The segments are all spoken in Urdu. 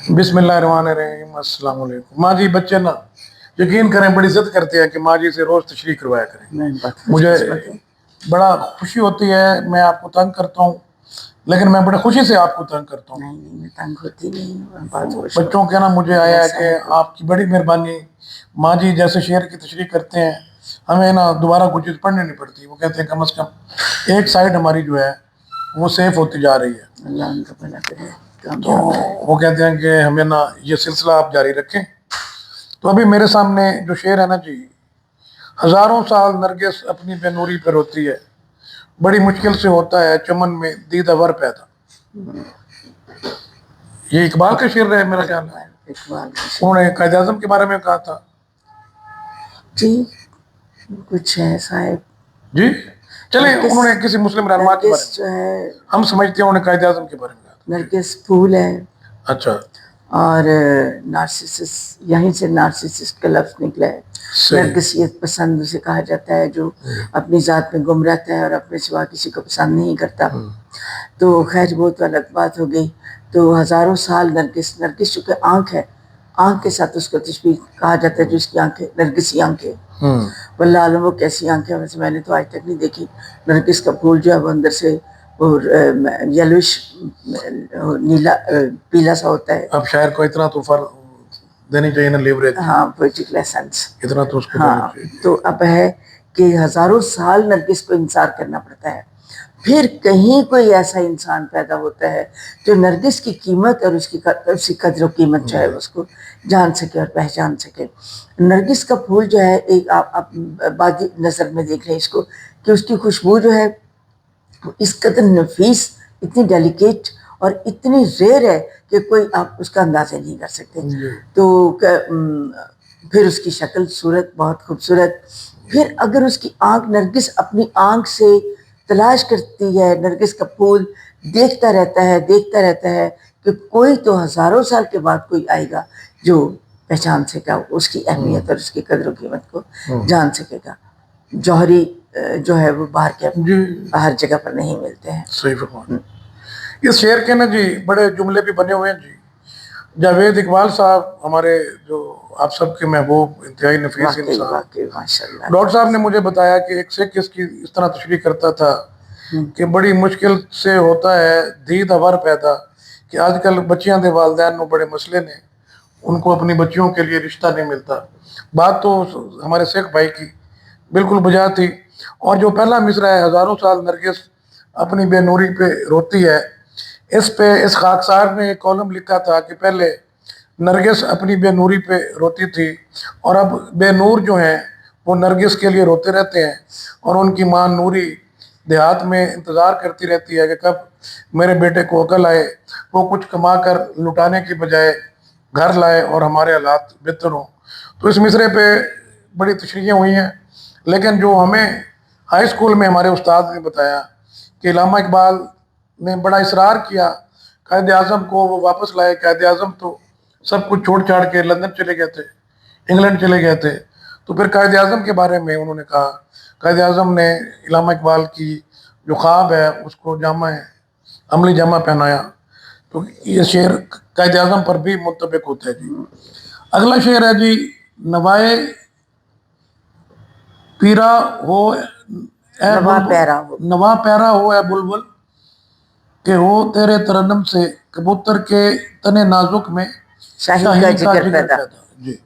بسم اللہ الرحمن الرحیم، السلام علیکم۔ ماں جی بچے نا یقین کریں بڑی ضد کرتے ہیں کہ ماں جی سے روز تشریح کروایا کریں۔ مجھے بڑا خوشی ہوتی ہے، میں آپ کو تنگ کرتا ہوں لیکن میں بڑے خوشی سے آپ کو تنگ کرتا ہوں۔ نہیں تنگ ہوتی نہیں، بچوں کے نا مجھے آیا ہے کہ آپ کی بڑی مہربانی، ماں جی جیسے شعر کی تشریح کرتے ہیں ہمیں نا دوبارہ کوئی چیز پڑھنے نہیں پڑتی۔ وہ کہتے ہیں کم از کم ایک سائٹ ہماری جو ہے وہ سیف ہوتی جا رہی ہے، اللہ ان کا بھلا کرے۔ تو وہ کہتے ہیں کہ ہمیں نا یہ سلسلہ آپ جاری رکھیں۔ تو ابھی میرے سامنے جو شعر ہے نا جی، ہزاروں سال نرگس اپنی بے نوری پہ روتی ہے، بڑی مشکل سے ہوتا ہے چمن میں دیدہ ور پیدا۔ یہ اقبال کا شعر ہے میرا خیال ہے، انہوں نے قائد اعظم کے بارے میں کہا تھا جی کچھ ہے صاحب جی۔ چلیں انہوں نے کسی مسلم رہنما کے بارے جو ہے، میں، ہم سمجھتے ہیں انہوں نے قائد اعظم کے بارے میں کہا تھا۔ نرگس پھول ہے، اچھا، اور نارسسس، یہیں سے نارسسس کا لفظ نکلا ہے۔ نرگسیت پسند اسے کہا جاتا ہے جو اپنی ذات میں گم رہتا ہے اور اپنے سوا کسی کو پسند نہیں کرتا۔ تو خیر وہ تو الگ بات ہو گئی۔ تو ہزاروں سال نرگس چونکہ آنکھ ہے، آنکھ کے ساتھ اس کو تشبیہ کہا جاتا ہے، جو اس کی آنکھیں نرگسی آنکھیں، واللہ عالم وہ کیسی آنکھیں، ویسے میں نے تو آج تک نہیں دیکھی۔ نرگس کا پھول جو ہے وہ اندر سے اور یلوش نیلا پیلا سا ہوتا ہے۔ اب شاعر کو اتنا تو فرق دینی چاہیے نا، لیوریج، ہاں پوئٹک لیسنس اتنا تو اس کو ہاں۔ دینی چاہیے۔ تو اب ہے کہ ہزاروں سال نرگس کو انتظار کرنا پڑتا ہے، پھر کہیں کوئی ایسا انسان پیدا ہوتا ہے جو نرگس کی قیمت اور اس کی قدر و قیمت جو ہے اس کو جان سکے اور پہچان سکے۔ نرگس کا پھول جو ہے ایک آپ بادی نظر میں دیکھ رہے ہیں اس کو کہ اس کی خوشبو جو ہے اس قدر نفیس، اتنی ڈیلیکیٹ اور اتنی ریئر ہے کہ کوئی آپ اس کا اندازہ نہیں کر سکتے۔ تو پھر اس کی شکل صورت بہت خوبصورت، پھر اگر اس کی آنکھ، نرگس اپنی آنکھ سے تلاش کرتی ہے، نرگس کا پھول دیکھتا رہتا ہے کہ کوئی تو ہزاروں سال کے بعد کوئی آئے گا جو پہچان سکے گا اس کی اہمیت اور اس کی قدر و قیمت کو جان سکے گا۔ جوہری جو ہے وہ باہر کے ہر جگہ پر نہیں ملتے ہیں۔ صحیح فرمایا۔ اس شعر کے نا جی بڑے جملے بھی بنے ہوئے ہیں جی۔ جاوید اقبال صاحب ہمارے جو آپ سب کے محبوب انتہائی نفیس انسان، ڈاکٹر صاحب نے مجھے بتایا کہ ایک سکھ اس کی اس طرح تشریح کرتا تھا کہ بڑی مشکل سے ہوتا ہے دید ور پیدا، کہ آج کل بچیاں دے والدین نو بڑے مسئلے نے، ان کو اپنی بچیوں کے لیے رشتہ نہیں ملتا۔ بات تو ہمارے سکھ بھائی کی بالکل بجا تھی۔ اور جو پہلا مصرع ہے، ہزاروں سال نرگس اپنی بے نوری پہ روتی ہے، اس خاکسار نے ایک کالم لکھا تھا کہ پہلے نرگس اپنی بے نوری پہ روتی تھی اور اب بے نور جو ہیں وہ نرگس کے لیے روتے رہتے ہیں، اور ان کی ماں نوری دیہات میں انتظار کرتی رہتی ہے کہ کب میرے بیٹے کو عقل آئے، وہ کچھ کما کر لٹانے کی بجائے گھر لائے اور ہمارے حالات بہتر ہوں۔ تو اس مصرے پہ بڑی تشریحیں ہوئی ہیں، لیکن جو ہمیں ہائی اسکول میں ہمارے استاد نے بتایا کہ علامہ اقبال نے بڑا اصرار کیا قائد اعظم کو وہ واپس لائے۔ قائد اعظم تو سب کچھ چھوڑ چھاڑ کے لندن چلے گئے تھے، انگلینڈ چلے گئے تھے، تو پھر قائد اعظم کے بارے میں انہوں نے کہا، قائد اعظم نے علامہ اقبال کی جو خواب ہے اس کو عملی جامہ پہنایا۔ تو یہ شعر قائد اعظم پر بھی منطبق ہوتا ہے جی۔ اگلا شعر ہے جی، نوائے پیرا ہو اے نوا پیرا ہو اے بلبل، کہ ہو تیرے ترنم سے کبوتر کے تنے نازک میں شاہین کا جگر پیدا۔ جی،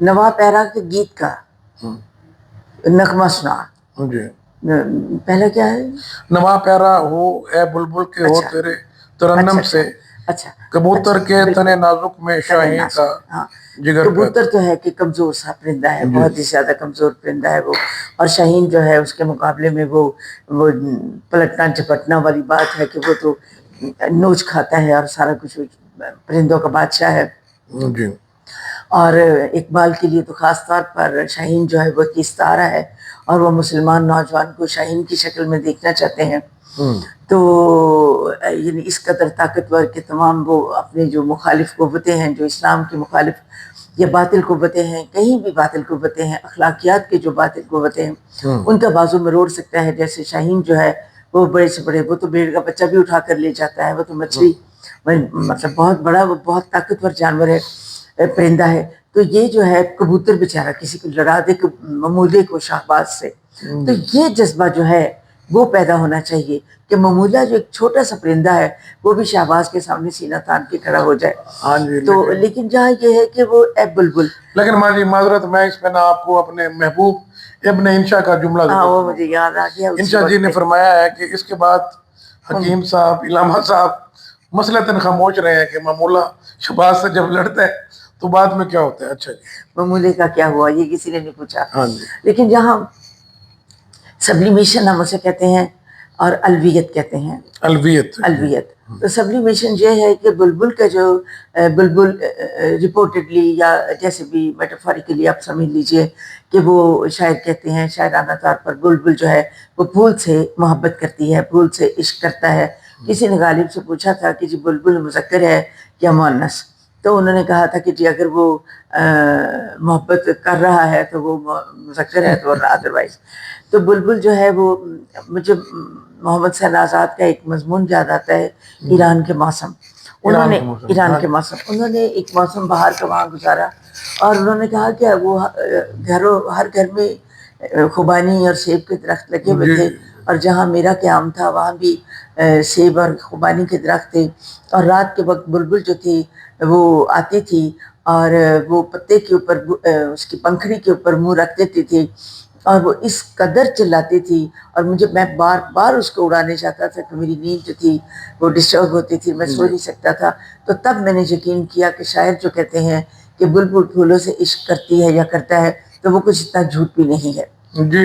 نوا پیرا کے گیت کا نغمہ سنا جی، پہلا کیا ہے؟ نوا پیرا ہو اے بلبل، کہ ہو تیرے ترنم سے کبوتر کے تنے نازک میں شاہین کا جگر پیدا۔ کبوتر تو ہے کہ کمزور سا پرندہ ہے، بہت ہی زیادہ کمزور پرندہ ہے وہ، اور شاہین جو ہے اس کے مقابلے میں وہ پلٹنا جھپٹنا والی بات ہے کہ وہ تو نوچ کھاتا ہے اور سارا کچھ پرندوں کا بادشاہ ہے۔ جی، اور اقبال کے لیے تو خاص طور پر شاہین جو ہے وہ تیزتارہ ہے، اور وہ مسلمان نوجوان کو شاہین کی شکل میں دیکھنا چاہتے ہیں۔ تو یعنی اس قدر طاقتور کہ تمام وہ اپنے جو مخالف قوتیں ہیں، جو اسلام کی مخالف یا باطل قوتیں ہیں، کہیں بھی باطل قوتیں ہیں، اخلاقیات کے جو باطل قوتیں ہیں، ان کا بازو مروڑ سکتا ہے۔ جیسے شاہین جو ہے وہ بڑے سے بڑے، وہ تو بھیڑ کا بچہ بھی اٹھا کر لے جاتا ہے، وہ تو مچھلی مطلب بہت بڑا، وہ بہت طاقتور جانور ہے، پرندہ ہے. تو یہ جو ہے کبوتر بیچارہ کسی کو لڑا دے ممولے کو شہباز سے. تو یہ جذبہ جو ہے وہ پیدا ہونا چاہیے کہ ممولہ جو ایک چھوٹا سا پرندہ ہے وہ بھی شہباز کے سامنے سینہ تان کے کھڑا ہو جائے. تو لیکن جہاں یہ ہے کہ وہ اے بلبل. لیکن ماں جی معذرت، میں اس میں نا آپ کو اپنے محبوب ابن انشا کا جملہ وہ مجھے یاد آ گیا. انشا جی نے فرمایا ہے کہ اس کے بعد حکیم صاحب، علامہ صاحب مسلطن خاموش رہے ہیں کہ ممولہ شہباز سے جب لڑتا ہے تو بعد میں کیا ہوتا ہے. اچھا جی، ممولے کا کیا ہوا یہ کسی نے نہیں پوچھا. ہاں جی. لیکن جہاں سبلیمیشن ہم اسے کہتے ہیں اور الویت کہتے ہیں. الویت تو سبلیمیشن یہ ہے کہ بلبل کا جو بلبل رپورٹڈلی یا جیسے بھی میٹافوریکلی آپ سمجھ لیجئے کہ وہ شاعر کہتے ہیں شاعرانہ طور پر بلبل جو ہے وہ پھول سے محبت کرتی ہے، پھول سے عشق کرتا ہے. کسی نے غالب سے پوچھا تھا کہ جی بلبل مذکر ہے یا مؤنث؟ تو انہوں نے کہا تھا کہ جی اگر وہ محبت کر رہا ہے تو وہ مذکر ہے تو ادروائز. تو بلبل جو ہے وہ مجھے محمد حسین آزاد کا ایک مضمون یاد آتا ہے، ایران کے موسم. انہوں نے ایران کے موسم انہوں نے ایک موسم بہار کا وہاں گزارا اور انہوں نے کہا کہ وہ ہر گھر میں خوبانی اور سیب کے درخت لگے ہوئے تھے اور جہاں میرا قیام تھا وہاں بھی سیب اور خوبانی کے درخت تھے. اور رات کے وقت بلبل جو تھی وہ آتی تھی اور وہ پتے کے اوپر اس کی پنکھڑی کے اوپر منہ رکھ دیتی تھی اور وہ اس قدر چلاتی تھی اور میں بار بار اس کو اڑانے چاہتا تھا کہ میری نیند جو تھی وہ ڈسٹرب ہوتی تھی، میں سو نہیں سکتا تھا. تو تب میں نے یقین کیا کہ شاعر جو کہتے ہیں کہ بلبل پھولوں سے عشق کرتی ہے یا کرتا ہے تو وہ کچھ اتنا جھوٹ بھی نہیں ہے. جی.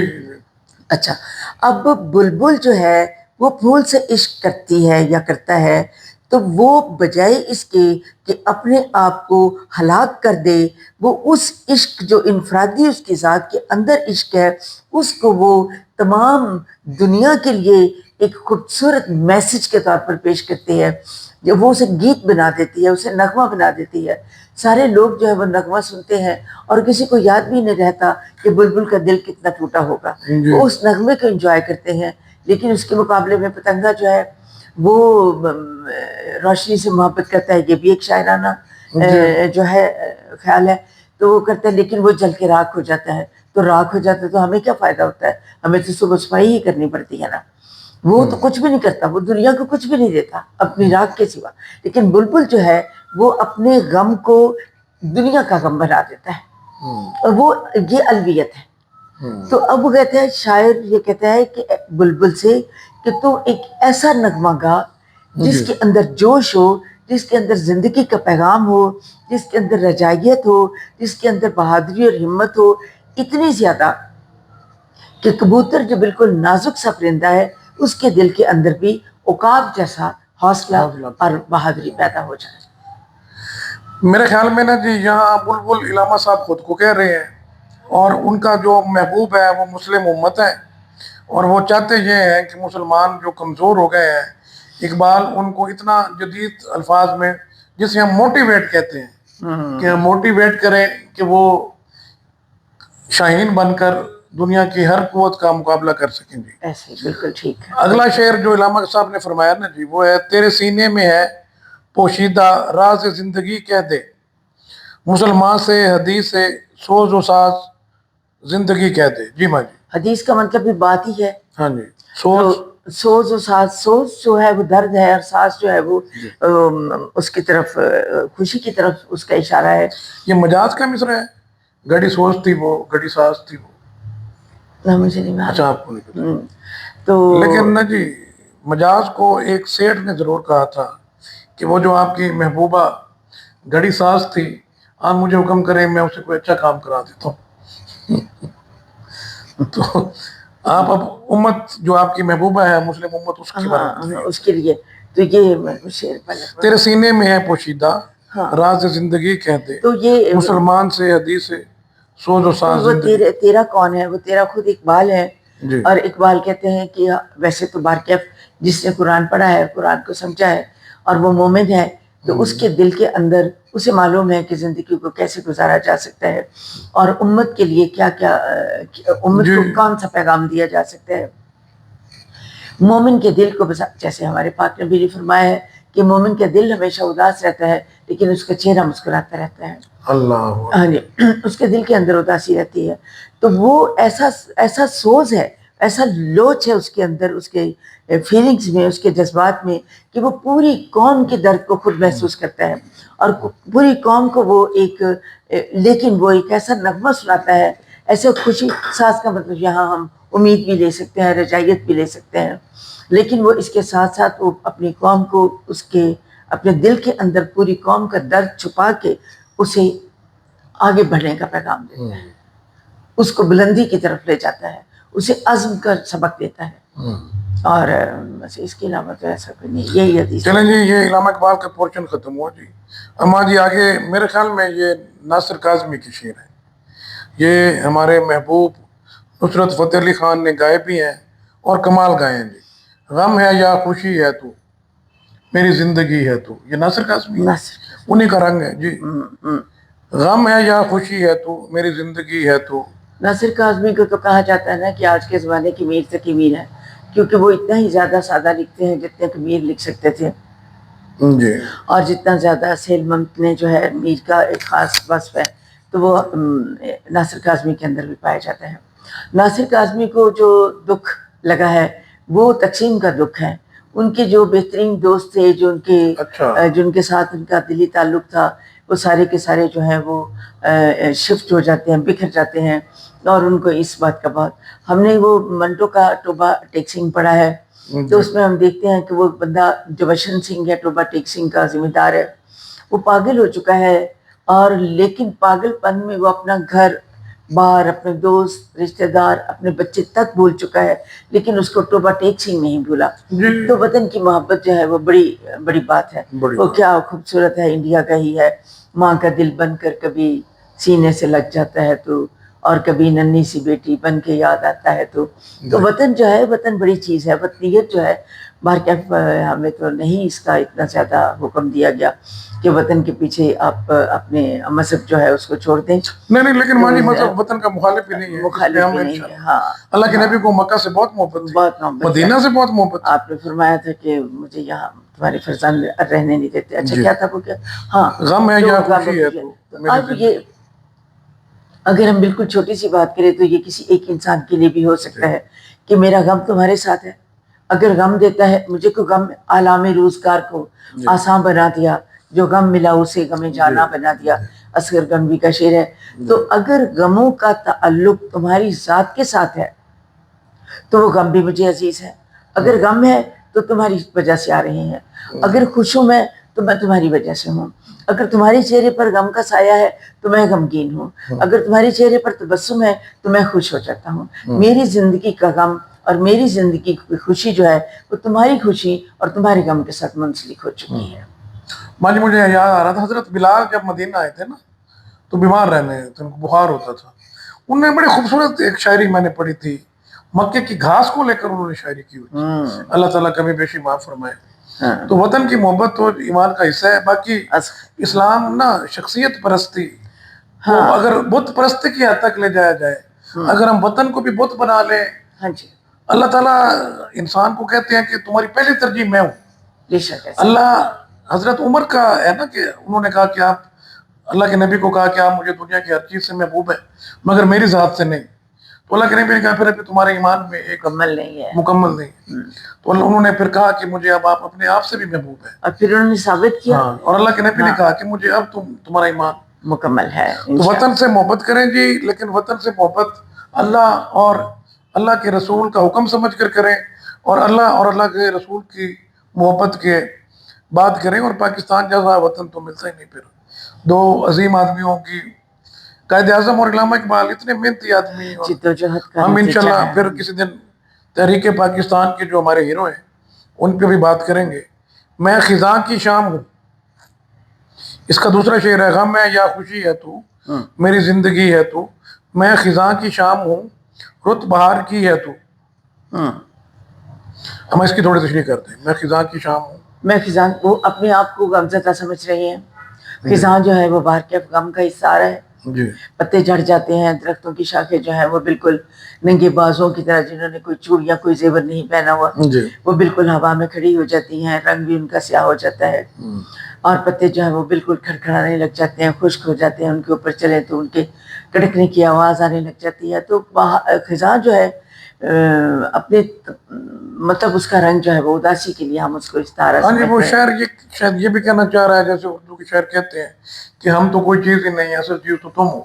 اچھا، اب بلبل جو ہے وہ پھول سے عشق کرتی ہے یا کرتا ہے تو وہ بجائے اس کے کہ اپنے آپ کو ہلاک کر دے، وہ اس عشق جو انفرادی اس کی ذات کے اندر عشق ہے اس کو وہ تمام دنیا کے لیے ایک خوبصورت میسج کے طور پر پیش کرتی ہے. وہ اسے گیت بنا دیتی ہے، اسے نغمہ بنا دیتی ہے. سارے لوگ جو ہے وہ نغمہ سنتے ہیں اور کسی کو یاد بھی نہیں رہتا کہ بلبل کا دل کتنا ٹوٹا ہوگا. وہ اس نغمے کو انجوائے کرتے ہیں. لیکن اس کے مقابلے میں پتنگا جو ہے وہ روشنی سے محبت کرتا ہے، یہ بھی ایک شاعرانہ جو ہے خیال ہے. تو وہ کرتا ہے لیکن وہ جل کے راکھ ہو جاتا ہے. تو راکھ ہو جاتا ہے تو ہمیں کیا فائدہ ہوتا ہے؟ ہمیں تو صبح صفائی ہی کرنی پڑتی ہے نا. وہ تو کچھ بھی نہیں کرتا، وہ دنیا کو کچھ بھی نہیں دیتا اپنی راکھ کے سوا. لیکن بلبل جو ہے وہ اپنے غم کو دنیا کا غم بنا دیتا ہے اور وہ یہ الویت ہے. تو اب وہ کہتے ہیں شاعر یہ کہتا ہے کہ بلبل سے کہ تو ایک ایسا نغمہ گا جس کے اندر جوش ہو، جس کے اندر زندگی کا پیغام ہو، جس کے اندر رجائیت ہو، جس کے اندر بہادری اور ہمت ہو، اتنی زیادہ کہ کبوتر جو بالکل نازک سا پرندہ ہے اس کے دل کے اندر بھی عقاب جیسا حوصلہ اور بہادری پیدا ہو جائے. میرے خیال میں نا جی یہاں بلبل علامہ صاحب خود کو کہہ رہے ہیں اور ان کا جو محبوب ہے وہ مسلم امت ہے اور وہ چاہتے یہ ہیں کہ مسلمان جو کمزور ہو گئے ہیں، اقبال ان کو اتنا جدید الفاظ میں جسے ہم موٹیویٹ کہتے ہیں کہ ہم موٹیویٹ کریں کہ وہ شاہین بن کر دنیا کی ہر قوت کا مقابلہ کر سکیں. جی ایسے بالکل ٹھیک ہے. اگلا شعر جو علامہ صاحب نے فرمایا نا جی وہ ہے، تیرے سینے میں ہے پوشیدہ راز زندگی کہہ دے، مسلمان سے حدیث سے سوز و ساز زندگی کہہ دے. جی ماں جی. حدیث کا مطلب بھی بات ہی ہے. ہاں جی. سوز و ساز، سوز جو ہے وہ درد ہے اور ساز جو ہے وہ اس کی طرف خوشی کی طرف اس کا اشارہ ہے. یہ مجاز کا مصرع ہے، گھڑی سوز تھی وہ گھڑی ساز تھی وہ. مجھے نہیں معلوم. اچھا آپ کو نہیں پتا. تو لیکن نا جی مجاز کو ایک سیٹھ نے ضرور کہا تھا کہ وہ جو آپ کی محبوبہ گھڑی ساز تھی، آپ مجھے حکم کریں میں اسے کوئی اچھا کام کرا دیتا ہوں. تو آپ اب امت جو آپ کی محبوبہ ہے مسلم امت اس کے بارے میں اس کے لیے تو یہ شعر پہلے تیرے سینے میں ہے پوشیدہ راز زندگی کہہ دے، تو یہ مسلمان سے حدیث سے سوز و ساز. تیرا کون ہے؟ وہ تیرا خود اقبال ہے. اور اقبال کہتے ہیں کہ ویسے تو بارکیف جس نے قرآن پڑھا ہے، قرآن کو سمجھا ہے اور وہ مومن ہے تو اس کے دل کے اندر اسے معلوم ہے کہ زندگی کو کیسے گزارا جا سکتا ہے اور امت کے لیے کیا کیا، امت کو کون سا پیغام دیا جا سکتا ہے. مومن کے دل کو جیسے ہمارے پاک نبی نے فرمایا ہے کہ مومن کا دل ہمیشہ اداس رہتا ہے لیکن اس کا چہرہ مسکراتا رہتا ہے. اللہ ہاں جی، اس کے دل کے اندر اداسی رہتی ہے. تو وہ ایسا سوز ہے، ایسا لوچ ہے اس کے اندر، اس کے فیلنگز میں، اس کے جذبات میں، کہ وہ پوری قوم کے درد کو خود محسوس کرتا ہے اور پوری قوم کو وہ لیکن وہ ایک ایسا نغمہ سناتا ہے، ایسے خوشی. ساز کا مطلب یہاں ہم امید بھی لے سکتے ہیں، رجائیت بھی لے سکتے ہیں، لیکن وہ اس کے ساتھ ساتھ وہ اپنی قوم کو اپنے دل کے اندر پوری قوم کا درد چھپا کے اسے آگے بڑھنے کا پیغام دیتا ہے، اس کو بلندی کی طرف لے جاتا ہے، اسے عزم کا سبق دیتا ہے. اور بس اس کے علاوہ تو ایسا کوئی نہیں. یہی حدیث. چلیں جی، یہ علامہ اقبال کا پورشن ختم ہوا جی. اما جی آگے میرے خیال میں یہ ناصر کاظمی کی شعر ہے. یہ ہمارے محبوب نصرت فتح علی خان نے گائے بھی ہیں اور کمال گائے ہیں جی. غم ہے یا خوشی ہے تو میری زندگی ہے تو، یہ ناصر کاظمی انہی کا رنگ ہے جی. غم ہے یا خوشی ہے تو میری زندگی ہے تو. ناصر کاظمی کو تو کہا جاتا ہے نا کہ آج کے زمانے کی میر تک میر ہے، کیونکہ وہ اتنا ہی زیادہ سادہ لکھتے ہیں جتنے کہ میر لکھ سکتے تھے جی. اور جتنا زیادہ سیل ممت نے جو ہے میر کا ایک خاص وصف ہے تو وہ ناصر کاظمی کے اندر بھی پایا جاتا ہے. ناصر کاظمی کو جو دکھ لگا ہے وہ تقسیم کا دکھ ہے. ان کے جو بہترین دوست تھے، جو ان کے ساتھ ان کا دلی تعلق تھا، وہ سارے کے سارے جو ہیں وہ شفٹ ہو جاتے ہیں، بکھر جاتے ہیں. اور ان کو اس بات کا بہت، ہم نے وہ منٹو کا ٹوبا ٹیک سنگھ پڑھا ہے تو اس میں ہم دیکھتے ہیں کہ وہ بندہ جو وشن سنگھ ہے، ٹوبا ٹیک سنگھ کا ذمہ دار ہے، وہ پاگل ہو چکا ہے، اور لیکن پاگل پن میں وہ اپنا گھر بار، اپنے دوست، رشتہ دار، اپنے بچے تک بھول چکا ہے، لیکن اس کو ٹوبا ٹیک سنگھ نہیں بھولا. تو وطن کی محبت جو ہے وہ بڑی بڑی بات ہے. وہ کیا خوبصورت ہے، انڈیا کا ہی ہے. ماں کا دل بن کر کبھی سینے سے لگ جاتا ہے تو، اور کبھی ننھی سی بیٹی بن کے یاد آتا ہے تو وطن جو ہے، وطن بڑی چیز ہے. وطنیت جو ہے بارکیف ہمیں تو نہیں اس کا اتنا زیادہ حکم دیا گیا کہ وطن کے پیچھے آپ اپنے مذہب جو ہے اس کو چھوڑ دیں. نہیں لیکن ماجی مذہب وطن کا مخالف ہی نہیں ہے. مخالف ہی نہیں ہے. ہاں، اللہ کے نبی کو مکہ سے بہت محبت تھی، بہت محبت، مدینہ سے بہت محبت. آپ نے فرمایا تھا کہ مجھے یہاں تمہارے فرزند رہنے نہیں دیتے. اچھا کیا تھا وہ؟ کیا؟ ہاں، غم ہے یا خوشی ہے تو. اب یہ اگر ہم بالکل چھوٹی سی بات کریں تو یہ کسی ایک انسان کے لیے بھی ہو سکتا ہے کہ میرا غم تمہارے ساتھ ہے. اگر غم دیتا ہے مجھے کوئی غم، آلام روزگار کو آسان بنا دیا، جو غم ملا اسے غم جانا بنا دیا، اصغر گنوی کا شعر ہے. تو اگر غموں کا تعلق تمہاری ذات کے ساتھ ہے تو وہ غم بھی مجھے عزیز ہے. اگر غم ہے تو تمہاری وجہ سے آ رہے ہیں، اگر خوش ہوں میں تو میں تمہاری وجہ سے ہوں. اگر تمہارے چہرے پر غم کا سایہ ہے تو میں غمگین ہوں، اگر تمہارے چہرے پر تبسم ہے تو میں خوش ہو جاتا ہوں. میری زندگی کا غم اور میری زندگی کی خوشی جو ہے وہ تمہاری خوشی اور تمہارے غم کے ساتھ منسلک ہو چکی ہے. ماں جی مجھے یاد آ رہا تھا، حضرت بلال جب مدینہ آئے تھے نا تو بیمار رہنے تھے، ان کو بخار ہوتا تھا. انہوں نے بڑی خوبصورت ایک شاعری میں نے پڑھی تھی، مکے کی گھاس کو لے کر انہوں نے شاعری کی ہوئی تھی. اللہ تعالیٰ کمی بیشی معاف فرمائے. تو وطن کی محبت تو ایمان کا حصہ ہے. باقی اسلام نا شخصیت پرستی، اگر بت پرستی کی حد تک لے جایا جائے، اگر ہم وطن کو بھی بت بنا لیں، اللہ تعالیٰ انسان کو کہتے ہیں کہ تمہاری پہلی ترجیح میں ہوں. اللہ حضرت عمر کا ہے نا کہ انہوں نے کہا کہ آپ، اللہ کے نبی کو کہا کہ آپ مجھے دنیا کی ہر چیز سے محبوب ہے مگر میری ذات سے نہیں. تو اللہ کے نبی نے کہا پھر ابھی تمہارے ایمان میں ایک مکمل نہیں. تو انہوں نے پھر کہا کہ مجھے اب آپ اپنے آپ سے بھی محبوب ہیں، اور پھر انہوں نے ثابت کیا. اور اللہ کے نبی نے کہا کہ مجھے اب تمہارا ایمان مکمل ہے. تو وطن سے محبت کریں جی، لیکن وطن سے محبت اللہ اور اللہ کے رسول کا حکم سمجھ کر کریں، اور اللہ کے رسول کی محبت کے بات کریں. اور پاکستان جیسا وطن تو ملتا ہی نہیں. پھر دو عظیم آدمیوں کی، قائد اعظم اور علامہ اقبال اتنے محنتی آدمی، ہم انشاءاللہ پھر کسی دن تحریک پاکستان کے جو ہمارے ہیرو ہیں ان پہ بھی بات کریں گے. میں خزاں کی شام ہوں، اس کا دوسرا شعر ہے. غم ہے یا خوشی ہے تو میری زندگی ہے تو، میں خزاں کی شام ہوں، رت بہار کی ہے تو. ہم اس کی تھوڑی تشریح کرتے ہیں. میں خزاں کی شام ہوں. میں خزاں، وہ اپنے آپ کو غمزدہ سمجھ رہی ہیں. خزاں جو ہے وہ باہر کے غم کا حصہ ہے، جی پتے جھڑ جاتے ہیں، درختوں کی شاخیں جو ہیں وہ بالکل ننگے بازوں کی طرح، جنہوں نے کوئی چوڑیاں کوئی زیور نہیں پہنا ہوا، جی وہ بالکل ہوا میں کھڑی ہو جاتی ہیں، رنگ بھی ان کا سیاہ ہو جاتا ہے، اور پتے جو ہیں وہ بالکل کھڑکھڑانے لگ جاتے ہیں، خشک ہو جاتے ہیں، ان کے اوپر چلے تو ان کے کڑکنے کی آواز آنے لگ جاتی ہے. تو خزاں جو ہے اپنے مطلب اس کا رنگ جو ہے وہ اداسی کے لیے ہم اس کو استعارہ ہاں جی، وہ سمجھتے ہیں. شاعر یہ شاید یہ بھی کہنا چاہ رہا ہے، جیسے اردو کے شاعر کہتے ہیں کہ ہم تو کوئی چیز ہی نہیں، اصل چیز تو تم ہو.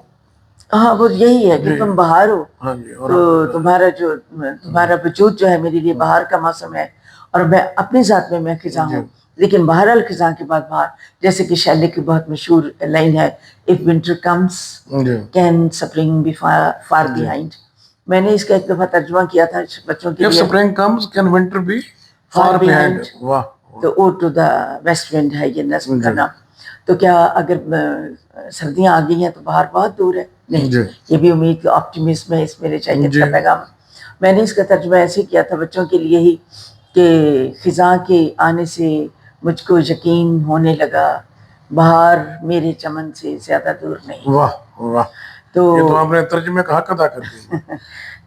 ہاں وہ یہی ہے کہ جی تم بہار ہو، ہاں جی. اور تو تمہارا وجود جو ہے میرے لیے بہار کا موسم ہے، اور میں اپنی ذات میں خزاں ہوں، لیکن بہرحال خزاں کے بعد بہار. جیسے کہ شیلے کی بہت مشہور لائن ہے، if winter comes can spring be far behind. میں نے اس کا ایک دفعہ ترجمہ کیا تھا بچوں کے If لیے. spring comes, can winter be far behind? واہ. تو او ٹو دا ویسٹ ونڈ ہے یہ نظم کا نام. تو کیا اگر سردیاں آ گئی ہیں تو باہر بہت دور ہے؟ نہیں، یہ بھی امید کا آپٹیمزم ہے اس میرے شاگرد کا پیغام. میں نے اس کا ترجمہ ایسے کیا تھا بچوں کے لیے ہی کہ خزاں کے آنے سے مجھ کو یقین ہونے لگا، بہار میرے چمن سے زیادہ دور نہیں. واہ واہ، یہ تو آپ نے ترجمے کا حق ادا کر دیا.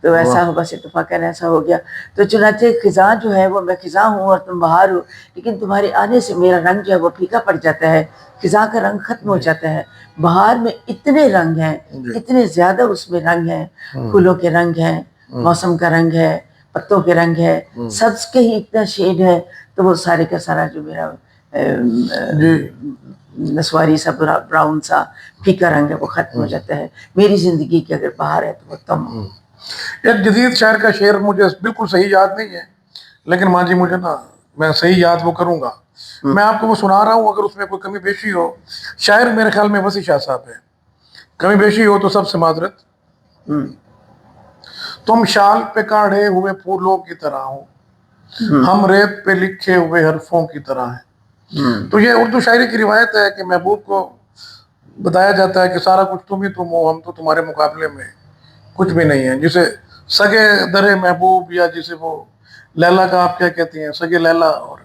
تو ایسا ہو، بس اتفاقاً ایسا ہو گیا. تو چنانچہ خزاں جو ہے وہ میں خزاں ہوں اور تم بہار ہو، لیکن تمہارے آنے سے میرا رنگ جو ہے وہ پھیکا پڑ جاتا ہے، خزاں کا رنگ ختم ہو جاتا ہے. بہار میں اتنے رنگ ہیں، اتنے زیادہ اس میں رنگ ہیں، پھولوں کے رنگ ہیں، موسم کا رنگ ہے، پتوں کے رنگ ہے، سبز کے ہی اتنا شیڈ ہے. تو وہ سارے کا سارا جو میرا نسواری سا براؤن سا پھیکا رنگ ہے وہ ختم ہو جاتا ہے. میری زندگی کی اگر بہار ہے تو وہ تم. ایک جدید شاعر کا شعر مجھے بالکل صحیح یاد نہیں ہے، لیکن ماں جی مجھے میں صحیح یاد وہ کروں گا. میں آپ کو وہ سنا رہا ہوں، اگر اس میں کوئی کمی بیشی ہو. شاعر میرے خیال میں وسیع شاہ صاحب ہے، کمی بیشی ہو تو سب سے معذرت. تم شال پہ کاڑھے ہوئے پھولوں کی طرح ہو، ہم ریت پہ لکھے ہوئے حرفوں کی طرح ہیں. تو یہ اردو شاعری کی روایت ہے کہ محبوب کو بتایا جاتا ہے کہ سارا کچھ تم ہی تم ہو، ہم تو تمہارے مقابلے میں کچھ بھی نہیں ہے. جسے سگے در محبوب، یا جسے وہ لیلا کا آپ کیا کہتی ہیں، سگے لیلا، اور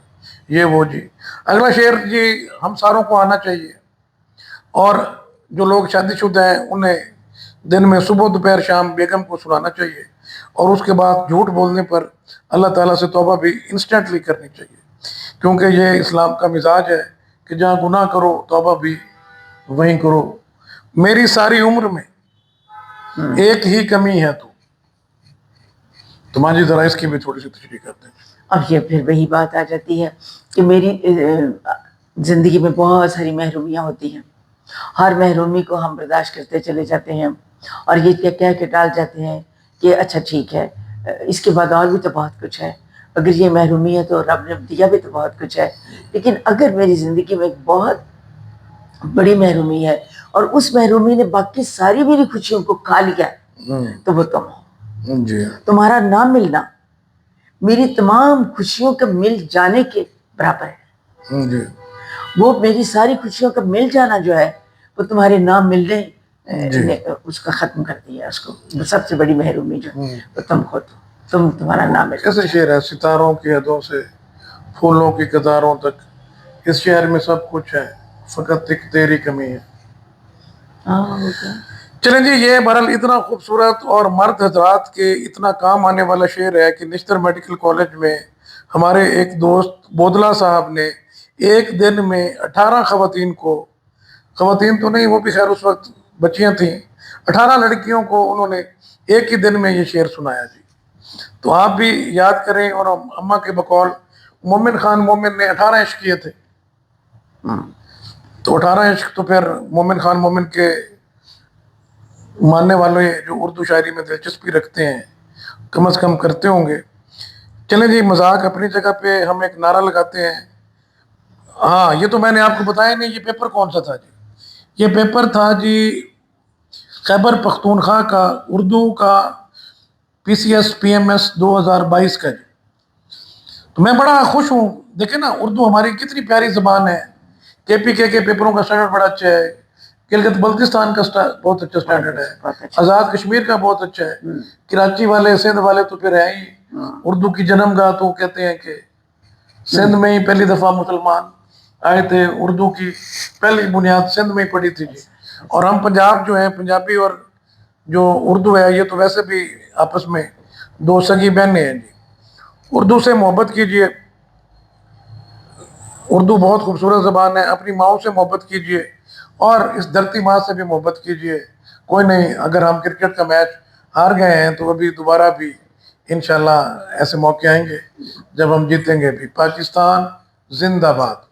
یہ وہ. جی اگلا شعر جی ہم ساروں کو آنا چاہیے، اور جو لوگ شادی شدہ ہیں انہیں دن میں صبح دوپہر شام بیگم کو سنانا چاہیے، اور اس کے بعد جھوٹ بولنے پر اللہ تعالیٰ سے توبہ بھی انسٹنٹلی کرنی چاہیے، کیونکہ یہ اسلام کا مزاج ہے کہ جہاں گناہ کرو توبہ بھی وہیں کرو. میری ساری عمر میں ایک ہی کمی ہے تو ماں جی ذرا اس کی بھی تھوڑی سی تشریح کرتے ہیں. اب یہ پھر وہی بات آ جاتی ہے کہ میری زندگی میں بہت ساری محرومیاں ہوتی ہیں، ہر محرومی کو ہم برداشت کرتے چلے جاتے ہیں، اور یہ کہہ کے ٹال جاتے ہیں کہ اچھا ٹھیک ہے اس کے بعد اور بھی تو بہت کچھ ہے، اگر یہ محرومی ہے تو رب نے دیا بھی تو بہت کچھ ہے. لیکن اگر میری زندگی میں ایک بہت بڑی محرومی ہے اور اس محرومی نے باقی ساری میری خوشیوں کو کھا لیا تو وہ تم ہو. تمہارا نہ ملنا میری تمام خوشیوں کا مل جانے کے برابر ہے. وہ میری ساری خوشیوں کا مل جانا جو ہے وہ تمہارے نہ ملنے نے اس کا ختم کر دیا. اس کو سب سے بڑی محرومی جو وہ تم خود، تمہارا نہ مل. کیسے شعر ہے، ستاروں کی حدوں سے پھولوں کی قطاروں تک، اس شہر میں سب کچھ ہے فقط ایک تیری کمی ہے. چلیں جی، یہ بہرحال اتنا خوبصورت اور مرد حضرات کے اتنا کام آنے والا شعر ہے کہ نشتر میڈیکل کالج میں ہمارے ایک دوست بودلا صاحب نے ایک دن میں 18 خواتین کو، خواتین تو نہیں وہ بھی خیر اس وقت بچیاں تھیں، 18 لڑکیوں کو انہوں نے ایک ہی دن میں یہ شعر سنایا جی. تو آپ بھی یاد کریں. اور اماں کے بقول مومن خان مومن نے 18 عشق کیے تھے، تو 18 عشق تو پھر مومن خان مومن کے ماننے والے جو اردو شاعری میں دلچسپی رکھتے ہیں کم از کم کرتے ہوں گے. چلیں جی، مذاق اپنی جگہ پہ، ہم ایک نعرہ لگاتے ہیں. ہاں یہ تو میں نے آپ کو بتایا نہیں، یہ پیپر کون سا تھا جی؟ یہ پیپر تھا جی خیبر پختونخوا کا اردو کا PCS PMS 2022 کا جی. تو میں بڑا خوش ہوں. دیکھیں نا، اردو ہماری کتنی پیاری زبان ہے. KPK کے پیپروں کا اسٹینڈرڈ بڑا اچھا ہے، گلگت بلتستان کا بہت اچھا اسٹینڈرڈ ہے، آزاد کشمیر کا بہت اچھا ہے، کراچی والے سندھ والے تو پھر ہیں ہی. اردو کی جنم گاہ تو کہتے ہیں کہ سندھ میں ہی پہلی دفعہ مسلمان آئے تھے، اردو کی پہلی بنیاد سندھ میں ہی پڑی تھی جی. اور ہم پنجاب جو ہیں پنجابی اور جو اردو ہے یہ تو ویسے بھی آپس میں دو سگی بہنیں ہیں جی. اردو سے محبت کیجئے, اردو بہت خوبصورت زبان ہے. اپنی ماؤں سے محبت کیجئے اور اس دھرتی ماں سے بھی محبت کیجئے. کوئی نہیں, اگر ہم کرکٹ کا میچ ہار گئے ہیں تو ابھی دوبارہ بھی انشاءاللہ ایسے موقع آئیں گے جب ہم جیتیں گے بھی. پاکستان زندہ باد.